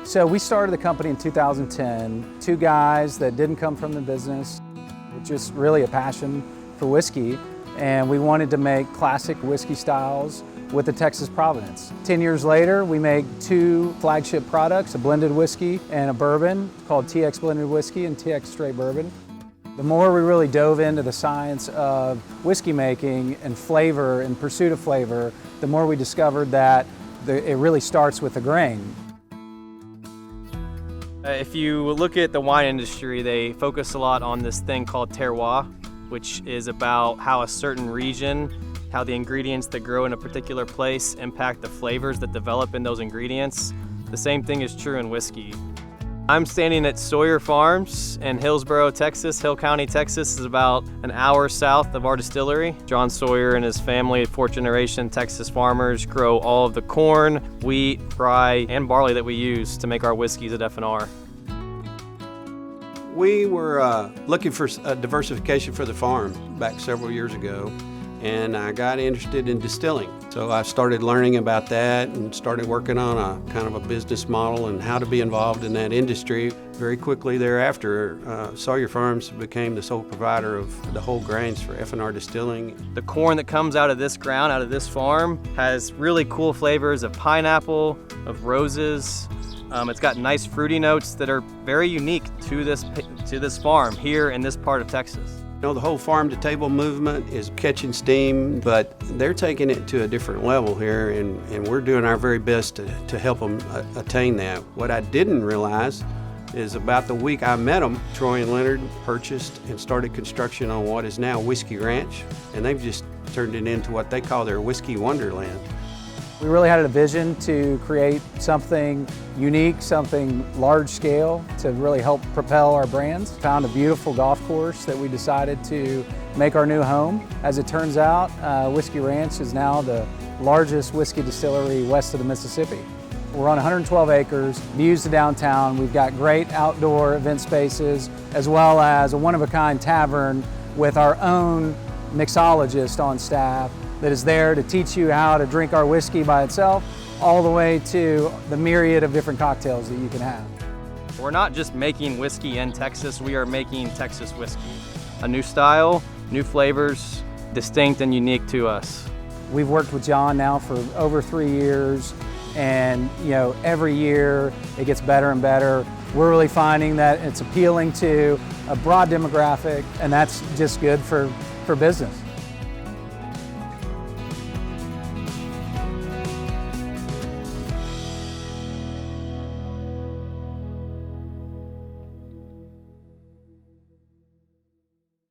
So we started the company in 2010, two guys that didn't come from the business, with just really a passion for whiskey, and we wanted to make classic whiskey styles with the Texas provenance. 10 years later, we make two flagship products, a blended whiskey and a bourbon called TX Blended Whiskey and TX Straight Bourbon. The more we really dove into the science of whiskey making and flavor and pursuit of flavor, the more we discovered that it really starts with the grain. If you look at the wine industry, they focus a lot on this thing called terroir, which is about how a certain region, how the ingredients that grow in a particular place impact the flavors that develop in those ingredients. The same thing is true in whiskey. I'm standing at Sawyer Farms in Hillsboro, Texas. Hill County, Texas is about an hour south of our distillery. John Sawyer and his family, fourth generation Texas farmers, grow all of the corn, wheat, rye, and barley that we use to make our whiskeys at F&R. We were looking for a diversification for the farm back several years ago, and I got interested in distilling. So I started learning about that and started working on a kind of a business model and how to be involved in that industry. Very quickly thereafter, Sawyer Farms became the sole provider of the whole grains for F&R Distilling. The corn that comes out of this ground, out of this farm, has really cool flavors of pineapple, of roses. It's got nice fruity notes that are very unique to this farm here in this part of Texas. You know, the whole farm-to-table movement is catching steam, but they're taking it to a different level here, and we're doing our very best to help them attain that. What I didn't realize is about the week I met them, Troy and Leonard purchased and started construction on what is now Whiskey Ranch, and they've just turned it into what they call their Whiskey Wonderland. We really had a vision to create something unique, something large scale to really help propel our brands. Found a beautiful golf course that we decided to make our new home. As it turns out, Whiskey Ranch is now the largest whiskey distillery west of the Mississippi. We're on 112 acres, views to downtown. We've got great outdoor event spaces, as well as a one-of-a-kind tavern with our own mixologist on staff that is there to teach you how to drink our whiskey by itself, all the way to the myriad of different cocktails that you can have. We're not just making whiskey in Texas, we are making Texas whiskey. A new style, new flavors, distinct and unique to us. We've worked with John now for over 3 years, and every year it gets better and better. We're really finding that it's appealing to a broad demographic, and that's just good for business.